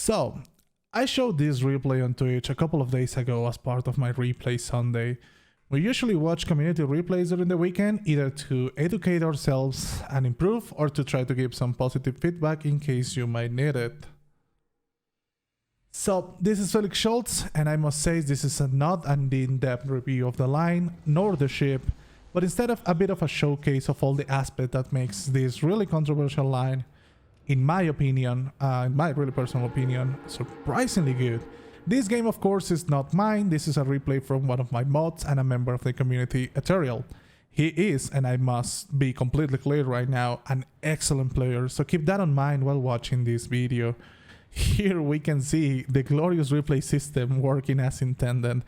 So, I showed this replay on Twitch a couple of days ago as part of my Replay Sunday. We usually watch community replays during the weekend, either to educate ourselves and improve, or to try to give some positive feedback in case you might need it. So, this is Felix Schultz, and I must say this is not an in-depth review of the line, nor the ship, but instead of a bit of a showcase of all the aspects that makes this really controversial line, in my opinion, in my really personal opinion, surprisingly good. This game, of course, is not mine. This is a replay from one of my mods and a member of the community, Ethereal. He is, and I must be completely clear right now, an excellent player, so keep that in mind while watching this video. Here we can see the glorious replay system working as intended.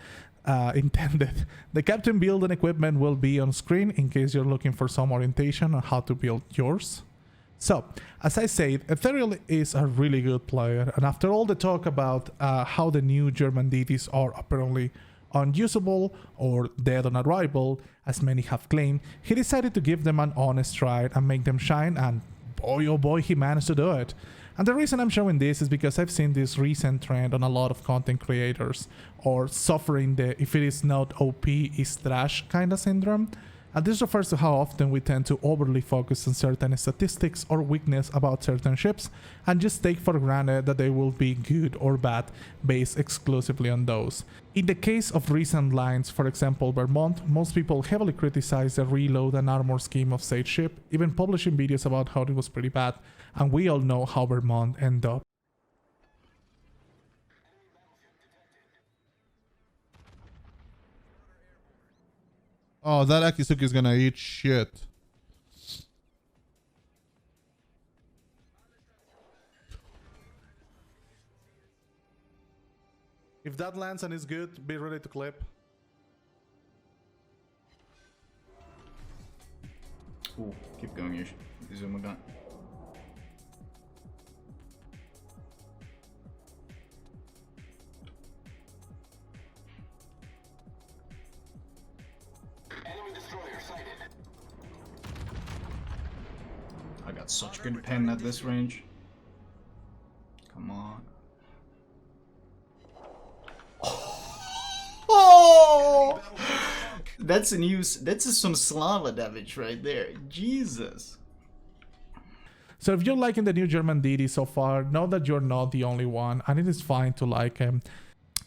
The captain build and equipment will be on screen in case you're looking for some orientation on how to build yours. So, as I said, Ethereal is a really good player, and after all the talk about how the new German DDs are apparently unusable or dead on arrival, as many have claimed, he decided to give them an honest try and make them shine, and boy oh boy, he managed to do it. And the reason I'm showing this is because I've seen this recent trend on a lot of content creators, or suffering the if it is not OP is trash kind of syndrome. And this refers to how often we tend to overly focus on certain statistics or weakness about certain ships and just take for granted that they will be good or bad based exclusively on those. In the case of recent lines, for example Vermont, most people heavily criticize the reload and armor scheme of said ship, even publishing videos about how it was pretty bad, and we all know how Vermont ended up. Oh, that Akisuki is gonna eat shit. If that lands and is good, be ready to clip. Ooh, keep going, you zoom gun. I got such good pen at this range. Come on. Oh! That's a news. That's some Slava damage right there. Jesus. So if you're liking the new German DD so far, know that you're not the only one, and it is fine to like him.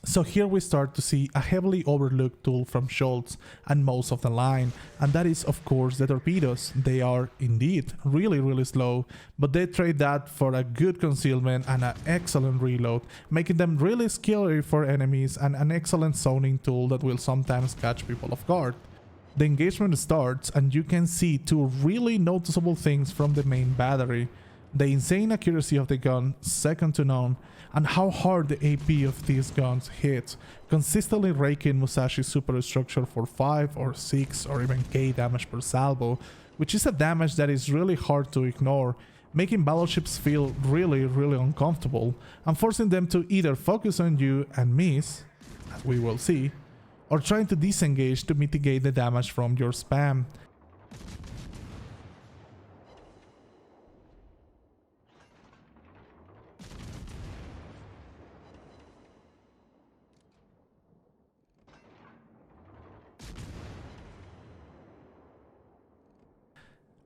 So here we start to see a heavily overlooked tool from Schultz and most of the line, and that is of course the torpedoes. They are indeed really slow, but they trade that for a good concealment and an excellent reload, making them really scary for enemies and an excellent zoning tool that will sometimes catch people off guard. The engagement starts and you can see two really noticeable things from the main battery. The insane accuracy of the gun, second to none, and how hard the AP of these guns hits, consistently raking Musashi's superstructure for 5 or 6 or even K damage per salvo, which is a damage that is really hard to ignore, making battleships feel really uncomfortable, and forcing them to either focus on you and miss, as we will see, or trying to disengage to mitigate the damage from your spam.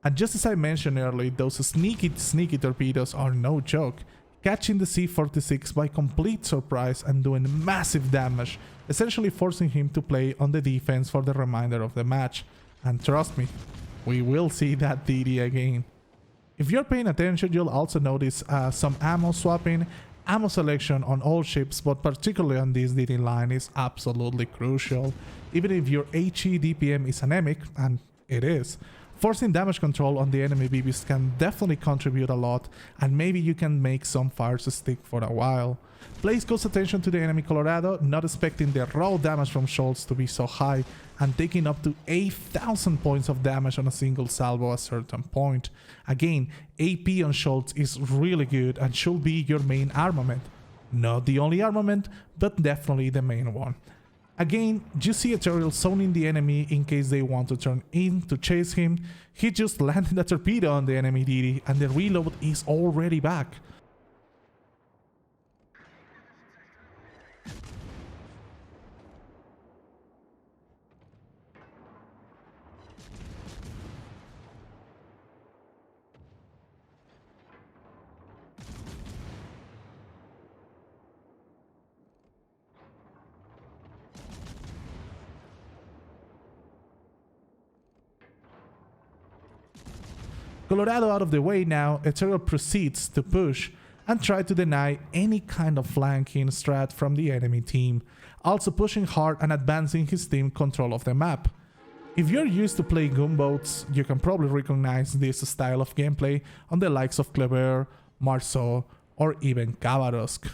And just as I mentioned earlier, those sneaky torpedoes are no joke, catching the C-46 by complete surprise and doing massive damage, essentially forcing him to play on the defense for the remainder of the match. And trust me, we will see that DD again. If you're paying attention, you'll also notice some ammo swapping. Ammo selection on all ships, but particularly on this DD line, is absolutely crucial. Even if your HE DPM is anemic, and it is, forcing damage control on the enemy BBs can definitely contribute a lot, and maybe you can make some fires stick for a while. Place close attention to the enemy Colorado, not expecting the raw damage from Schultz to be so high, and taking up to 8,000 points of damage on a single salvo at a certain point. Again, AP on Schultz is really good and should be your main armament. Not the only armament, but definitely the main one. Again, you see Ethereal zoning the enemy in case they want to turn in to chase him. He just landed a torpedo on the enemy DD and the reload is already back. Colorado out of the way now, Ethereal proceeds to push and try to deny any kind of flanking strat from the enemy team, also pushing hard and advancing his team control of the map. If you're used to playing gunboats, you can probably recognize this style of gameplay on the likes of Kleber, Marceau, or even Khabarovsk.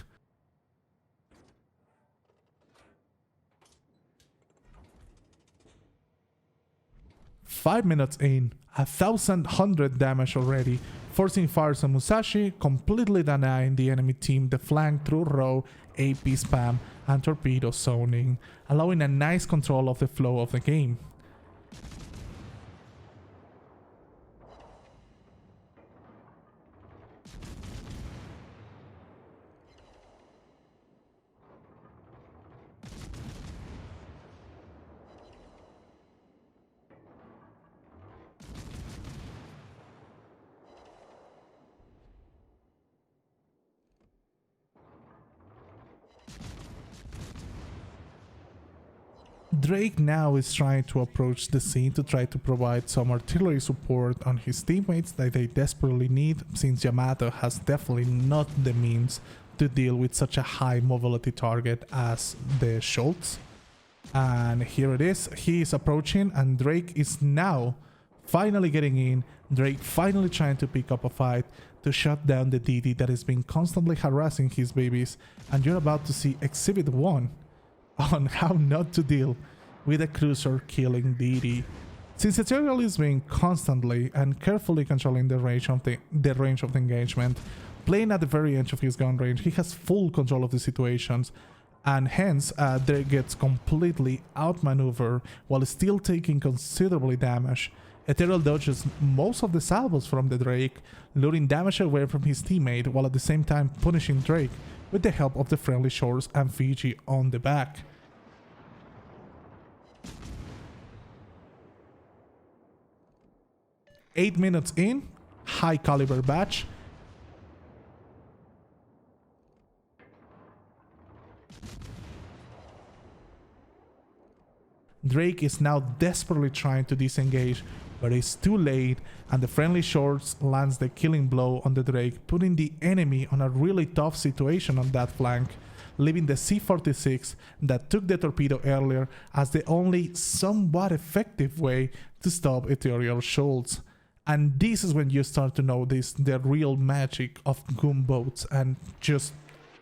Five minutes in, 1,100 damage already, forcing fires on Musashi, completely denying the enemy team the flank through raw AP spam and torpedo zoning, allowing a nice control of the flow of the game. Drake now is trying to approach the scene to try to provide some artillery support on his teammates that they desperately need, since Yamato has definitely not the means to deal with such a high mobility target as the Schultz. And here it is, he is approaching and Drake is now finally getting in. Drake finally trying to pick up a fight to shut down the DD that has been constantly harassing his babies, and you're about to see Exhibit 1 on how not to deal with a cruiser killing DD. Since Ethereal is being constantly and carefully controlling the range of the engagement, playing at the very edge of his gun range, he has full control of the situations, and hence Drake gets completely outmaneuvered while still taking considerably damage. Ethereal dodges most of the salvos from the Drake, luring damage away from his teammate while at the same time punishing Drake with the help of the friendly shores and Fiji on the back. Eight minutes in, high caliber batch. Drake is now desperately trying to disengage, but it's too late, and the friendly shorts lands the killing blow on the Drake, putting the enemy on a really tough situation on that flank, leaving the C-46 that took the torpedo earlier as the only somewhat effective way to stop Ethereal Schultz. And this is when you start to notice the real magic of gunboats, and just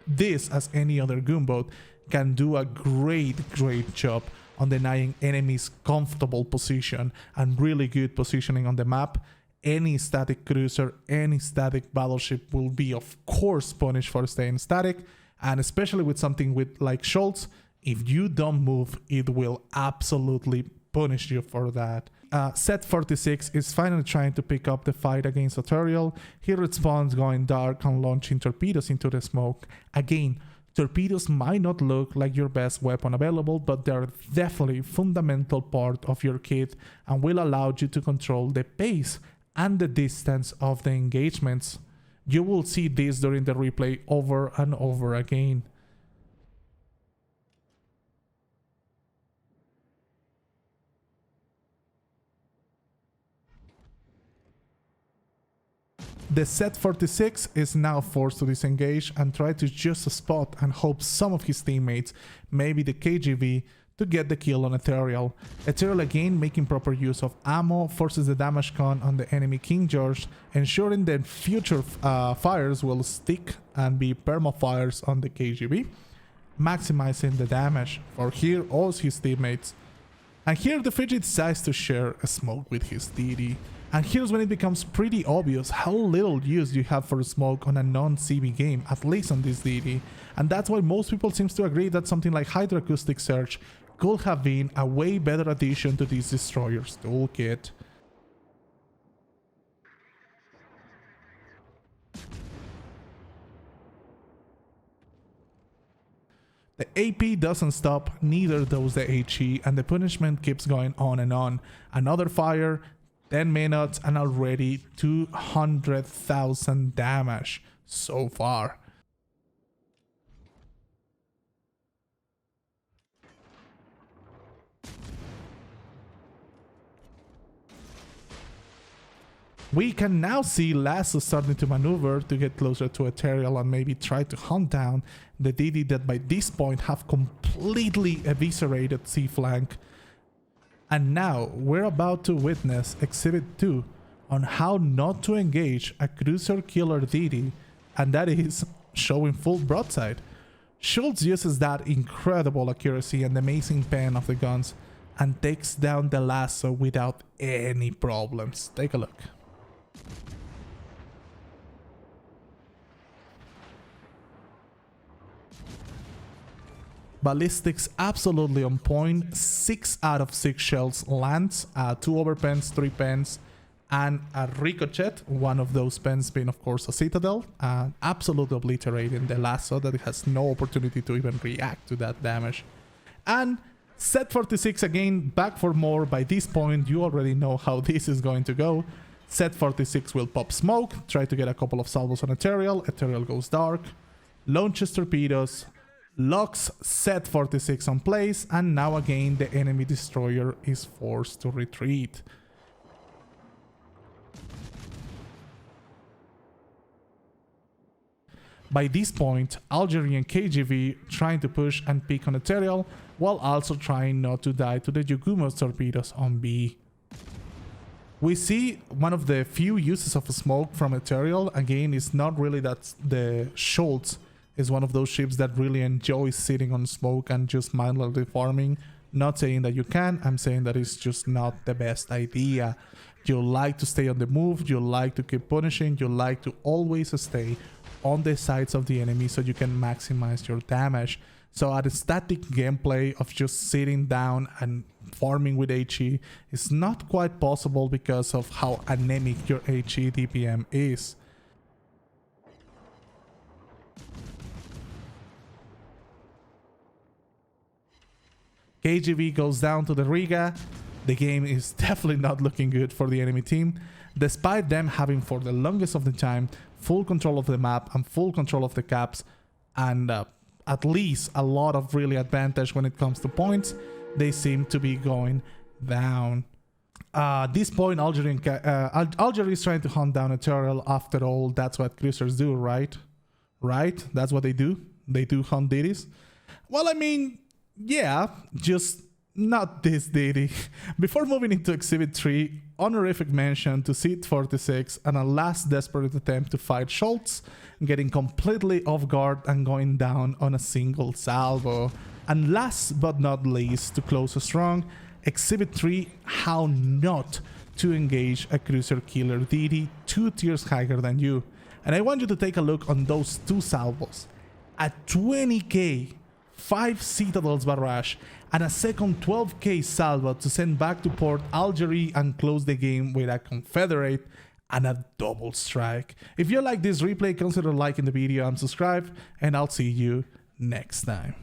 this, as any other gunboat, can do a great job on denying enemies comfortable position and really good positioning on the map. Any static cruiser, any static battleship will be of course punished for staying static, and especially with something with like Schultz, if you don't move, it will absolutely punish you for that. Set 46 is finally trying to pick up the fight against Ethereal. He responds going dark and launching torpedoes into the smoke. Again, torpedoes might not look like your best weapon available, but they're definitely a fundamental part of your kit and will allow you to control the pace and the distance of the engagements. You will see this during the replay over and over again. The Set 46 is now forced to disengage and try to just spot and hope some of his teammates, maybe the KGB, to get the kill on Ethereal. Ethereal again making proper use of ammo, forces the damage con on the enemy King George, ensuring that future fires will stick and be perma fires on the KGB, maximizing the damage for here all his teammates. And here the Fiji decides to share a smoke with his DD. And here's when it becomes pretty obvious how little use you have for smoke on a non-CB game, at least on this DD. And that's why most people seem to agree that something like Hydroacoustic Search could have been a way better addition to this destroyer's toolkit. The AP doesn't stop, neither does the HE, and the punishment keeps going on and on. Another fire, 10 minutes, and already 200,000 damage so far. We can now see Lasso starting to maneuver to get closer to Ethereal and maybe try to hunt down the DD that by this point have completely eviscerated C-Flank. And now we're about to witness Exhibit 2 on how not to engage a cruiser killer DD, and that is showing full broadside. Schultz uses that incredible accuracy and amazing pen of the guns and takes down the Lasso without any problems. Take a look. Ballistics absolutely on point. 6 out of 6 shells lands, 2 overpens, 3 pens, and a ricochet. One of those pens being, of course, a Citadel, absolutely obliterating the Lasso that has no opportunity to even react to that damage. And set 46 again, back for more. By this point, you already know how this is going to go. Set 46 will pop smoke, try to get a couple of salvos on Ethereal. Ethereal goes dark, launches torpedoes, locks set 46 on place, and now again the enemy destroyer is forced to retreat. By this point, Algeria and KGV trying to push and pick on Ethereal, while also trying not to die to the Yugumos torpedoes on B. We see one of the few uses of smoke from Ethereal. Again, it's not really that the Schultz is one of those ships that really enjoys sitting on smoke and just mindlessly farming. Not saying that you can, I'm saying that it's just not the best idea. You like to stay on the move, you like to keep punishing, you like to always stay on the sides of the enemy so you can maximize your damage. So a static gameplay of just sitting down and farming with HE is not quite possible because of how anemic your HE DPM is. KGV goes down to the Riga. The game is definitely not looking good for the enemy team, despite them having for the longest of the time full control of the map and full control of the caps, and at least a lot of really advantage when it comes to points. They seem to be going down. At this point, Algeria is trying to hunt down Ethereal. After all, that's what cruisers do, right? Right? That's what they do. They do hunt DDs. Well, I mean, yeah, just not this DD. Before moving into Exhibit 3, honorific mention to Seat 46 and a last desperate attempt to fight Schultz, getting completely off guard and going down on a single salvo. And last but not least, to close strong, Exhibit 3, how not to engage a cruiser killer DD 2 tiers higher than you. And I want you to take a look on those 2 salvos. At 20k, 5 Citadels barrage, and a second 12k salvo to send back to port Algeria and close the game with a Confederate and a double strike. If you like this replay, consider liking the video and subscribe, and I'll see you next time.